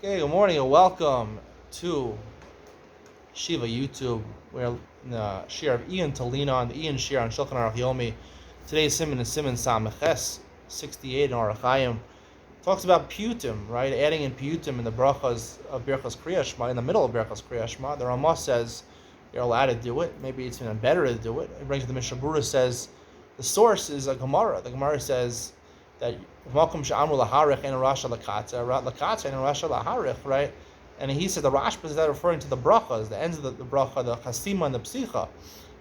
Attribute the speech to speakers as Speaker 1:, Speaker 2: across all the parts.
Speaker 1: Okay, good morning and welcome to Shiva YouTube. We're in the Shir of Iyun to lean on, the Iyun Shir on Shulchan Aruch Yomi. Today's Simon is Simon Sameches 68 in Aruch Hayim. Talks about Piyutim, right? Adding in Piyutim in the brachas of Birchas Kriya Shema, in the middle of Birchas Kriya Shema. The Ramah says you're allowed to do it. Maybe it's even better to do it. It brings the Mishnah Berurah says the source is a Gemara. The Gemara says that Malkum Sha'amru Laharich and Rasha Lakatza, Lakatza and Rasha Laharich, right? And he said the Rashba is that referring to the brachas, the ends of the bracha, the chasima and the psicha.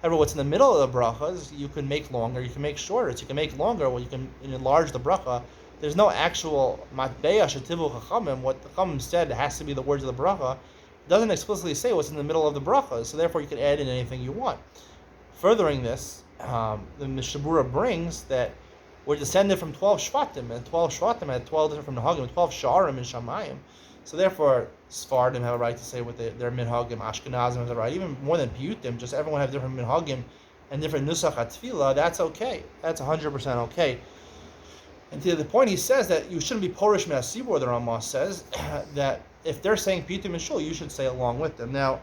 Speaker 1: However, what's in the middle of the brachas, you can make longer, you can make shorter. So you can make longer, well, you can enlarge the bracha. There's no actual matbeya shetivu chachamim. What the chachamim said has to be the words of the bracha. It doesn't explicitly say what's in the middle of the bracha, so therefore you can add in anything you want. Furthering this, the Mishnah Berurah brings that we're descended from 12 Shvatim, and 12 Shvatim had 12 different minhagim, 12 Sha'arim in Shamayim. So therefore, Sfardim have a right to say what their minhagim, Ashkenazim have a right, even more than Piyutim, just everyone have different minhagim and different nusach atfila. That's okay. That's 100% okay. And to the point, he says that you shouldn't be porish me'asibur. The Ramah says that if they're saying Piyutim and Shul, you should say along with them. Now,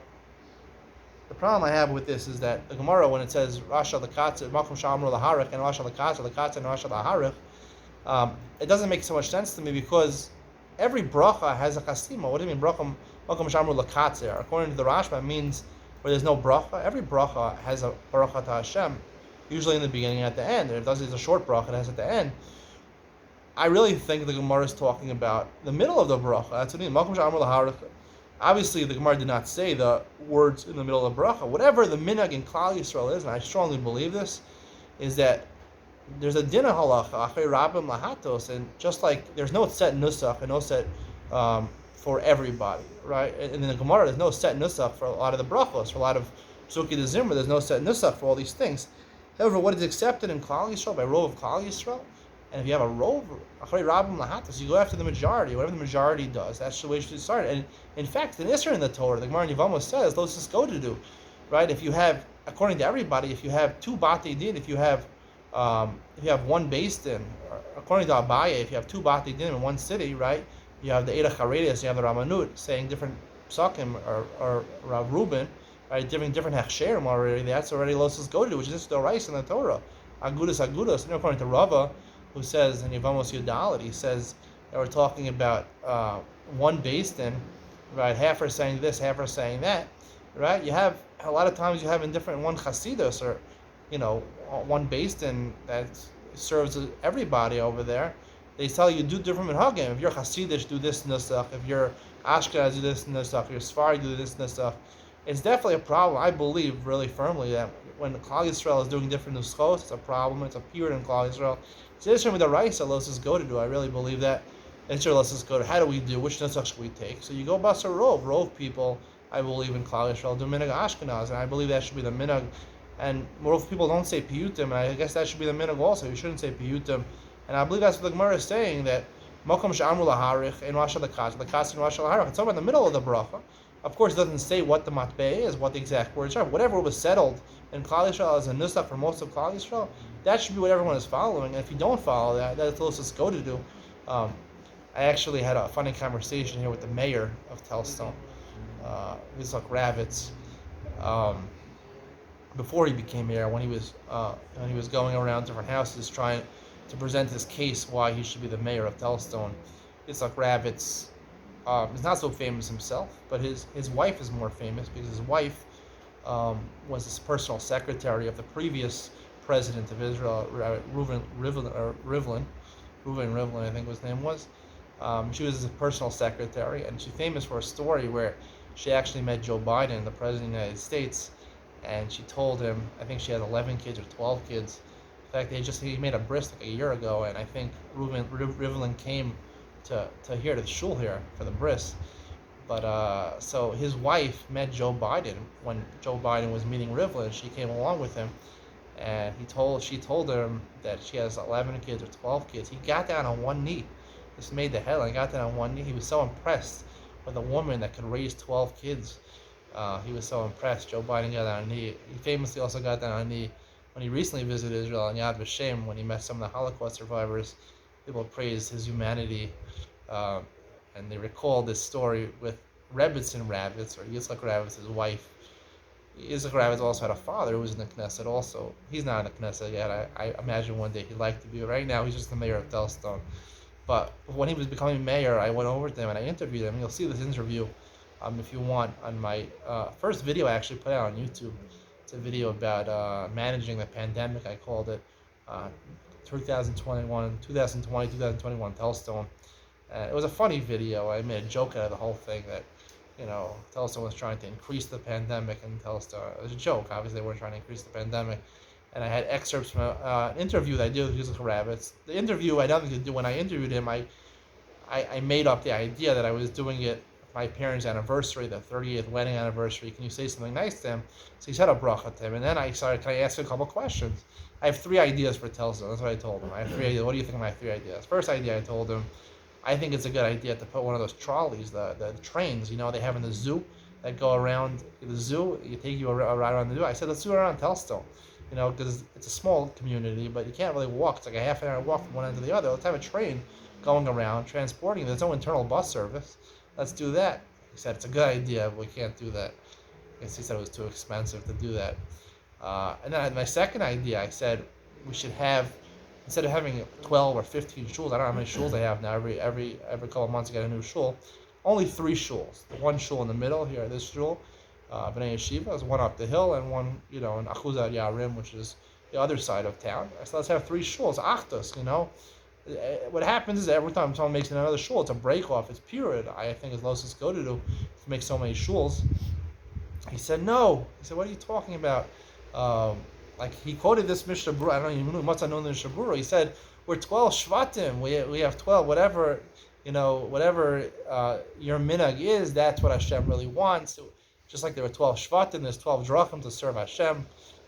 Speaker 1: the problem I have with this is that the Gemara, when it says Rasha Lakatza, Malkum Shamru Laharich, and Rasha Lakatza and Rasha Laharich, it doesn't make so much sense to me because every bracha has a chasima. What do you mean bracha Malkum Shamru Lakatza? According to the Rashba, it means where there's no bracha. Every bracha has a bracha to Hashem, usually in the beginning and at the end. If there's a short bracha, it has at the end. I really think the Gemara is talking about the middle of the bracha. That's what I mean. Malkum Shamru Laharich. Obviously, the Gemara did not say the words in the middle of the bracha. Whatever the minhag in Klal Yisrael is, and I strongly believe this, is that there's a dinah halacha, achay rabim lahatos, and just like there's no set nusach and no set for everybody, right? And in the Gemara, there's no set nusach for a lot of the brachos, for a lot of psuki de zimra, there's no set nusach for all these things. However, what is accepted in Klal Yisrael, by rov of Klal Yisrael, and if you have a rov, achay rabim lahatos, you go after the majority. Whatever the majority does, that's the way you should start. And in fact, in Isra in the Torah, the Gemara in Yevamos says, "Let's just go to do," right? If you have, according to everybody, if you have two batei din, if you have one based din, according to Abaye, if you have two batei din in one city, right? You have the Eida Charedes, you have the Ramanut saying different psakim or Rav Reuben, right? Different hechsherim already. That's already losses go to do, which is the rice in the Torah. Agudas. And according to Rava, who says in Yevamos Yudalit, he says that we're talking about one based din. Right, half are saying this, half are saying that. Right, you have a lot of times you have in different one chasidus or, one based in that serves everybody over there. They tell you do different minhagim. If you're Hasidish, do this nusach. If you're Ashkenaz, do this nusach. If you're Sfardi, do this nusach. It's definitely a problem. I believe really firmly that when Klal Yisrael is doing different Nuschaos, it's a problem. It's a period in Klal Yisrael. It's interesting with the rice that Los go to do. I really believe that. Let's just go to how do we do? Which nusach should we take? So you go basa rov. Rov people, I believe in Klal Yisrael, do minhag Ashkenaz, and I believe that should be the minhag. And rov people don't say piyutim, and I guess that should be the minhag also. You shouldn't say piyutim, and I believe that's what the Gemara is saying, that makom she'amru laharich and rasha lakatz and rasha laharich. It's over in the middle of the bracha. Of course, it doesn't say what the matbeh is, what the exact words are. Whatever was settled in Klal Yisrael as a nusach for most of Klal Yisrael, that should be what everyone is following. And if you don't follow that, that's the closest go to do. I actually had a funny conversation here with the mayor of Telstone, Yitzhak Ravitz, before he became mayor, when he was going around different houses trying to present his case why he should be the mayor of Telstone. Yitzhak Ravitz is not so famous himself, but his wife is more famous because his wife was his personal secretary of the previous president of Israel, Reuven Rivlin, I think his name was. She was his personal secretary, and she's famous for a story where she actually met Joe Biden, the president of the United States, and she told him, I think she had 11 kids or 12 kids. In fact, he made a bris like a year ago, and I think Rivlin came to the shul here for the bris. But so his wife met Joe Biden when Joe Biden was meeting Rivlin. She came along with him, and she told him that she has 11 kids or 12 kids. He got down on one knee. This made the headline. Got down on one knee. He was so impressed with a woman that could raise 12 kids. He was so impressed. Joe Biden got down on a knee. He famously also got down on a knee when he recently visited Israel in Yad Vashem, when he met some of the Holocaust survivors. People praised his humanity and they recalled this story with Rebbitzin Ravitz, or Yitzchak Ravitz's wife. Yitzchak Ravitz also had a father who was in the Knesset also. He's not in the Knesset yet. I imagine one day he'd like to be. Right now, he's just the mayor of Telstone. But when he was becoming mayor, I went over to him and I interviewed him. You'll see this interview, if you want, on my first video I actually put out on YouTube. It's a video about managing the pandemic. I called it 2021 Telstone. It was a funny video. I made a joke out of the whole thing that, Telstone was trying to increase the pandemic, and Telstone, it was a joke. Obviously, they weren't trying to increase the pandemic. And I had excerpts from an interview that I did with Yitzchak Ravitz. The interview, I had nothing to do. When I interviewed him, I made up the idea that I was doing it my parents' anniversary, the 38th wedding anniversary. Can you say something nice to him? So he said a bracha to him. And then I started, can I ask a couple questions? I have 3 ideas for Telstone. That's what I told him. I have 3 ideas. What do you think of my 3 ideas? First idea I told him, I think it's a good idea to put one of those trolleys, the trains, they have in the zoo that go around the zoo. You take you a ride around the zoo. I said, let's do it around Telstone, because it's a small community, but you can't really walk. It's like a half an hour walk from one end to the other. Let's have a train going around, transporting. There's no internal bus service. Let's do that. He said, it's a good idea, but we can't do that. I guess he said it was too expensive to do that. And then my second idea, I said, we should have, instead of having 12 or 15 shuls, I don't know how many shuls I have now. Every couple of months I get a new shul. Only 3 shuls. The one shul in the middle here, this shul, B'nai Yeshiva, is one up the hill, and one, in Achuzat Yarim, which is the other side of town. So let's have 3 shuls, Achdus, What happens is every time someone makes another shul, it's a break off, it's period. I think as Losas go to do to make so many shuls. He said, no. He said, what are you talking about? He quoted this Mishnah Berurah. I don't even know, must have known the Mishnah Berurah. He said, we're 12 Shvatim. We have 12, whatever your minhag is, that's what Hashem really wants. Just like there were 12 Shvatim, there's 12 drachim to serve Hashem.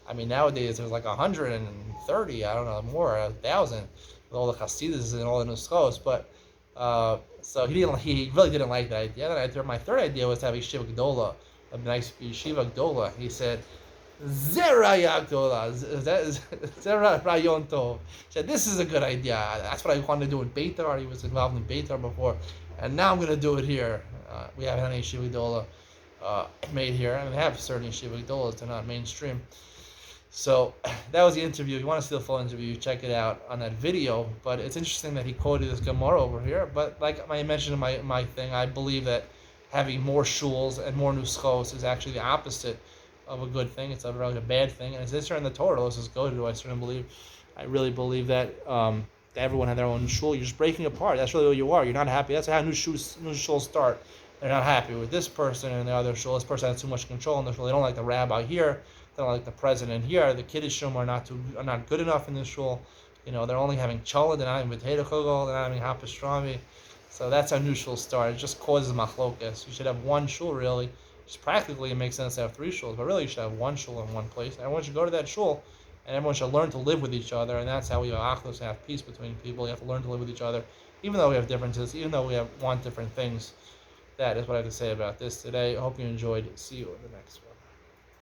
Speaker 1: I mean, nowadays there's like 130, I don't know, more, 1,000, with all the Hasidus and all the Nuschaos. But so he really didn't like that idea. Then my third idea was to have a Yeshiva Gdola, a nice Yeshiva Gdola. He said, Zera Gdola, Zera Rayon Tov. He said, this is a good idea. That's what I wanted to do in Beitar. He was involved in Beitar before, and now I'm going to do it here. We haven't had any Yeshiva Gdola made here. I mean, we have certain Yeshiva Gdolas, they're not mainstream. So that was the interview. If you want to see the full interview, check it out on that video. But it's interesting that he quoted this Gemara over here. But like I mentioned in my thing, I believe that having more shuls and more nuschaos is actually the opposite of a good thing. It's a really bad thing. And it's this in the Torah. Let's just go to. I really believe that everyone had their own shul. You're just breaking apart. That's really what you are. You're not happy. That's how new shuls start. They're not happy with this person and the other shul. This person has too much control in the shul. They don't like the rabbi here. They don't like the president here. The Kiddushim are not good enough in this shul. They're only having challah. They're not having potato kugel. They're not having hot pastrami. So that's how new shuls start. It just causes machlokas. You should have one shul really. Just practically, it makes sense to have 3 shuls, but really you should have one shul in one place. Everyone should go to that shul, and everyone should learn to live with each other, and that's how we have achdus, have peace between people. You have to learn to live with each other, even though we have differences, even though we want different things. That is what I have to say about this today. I hope you enjoyed. See you in the next one.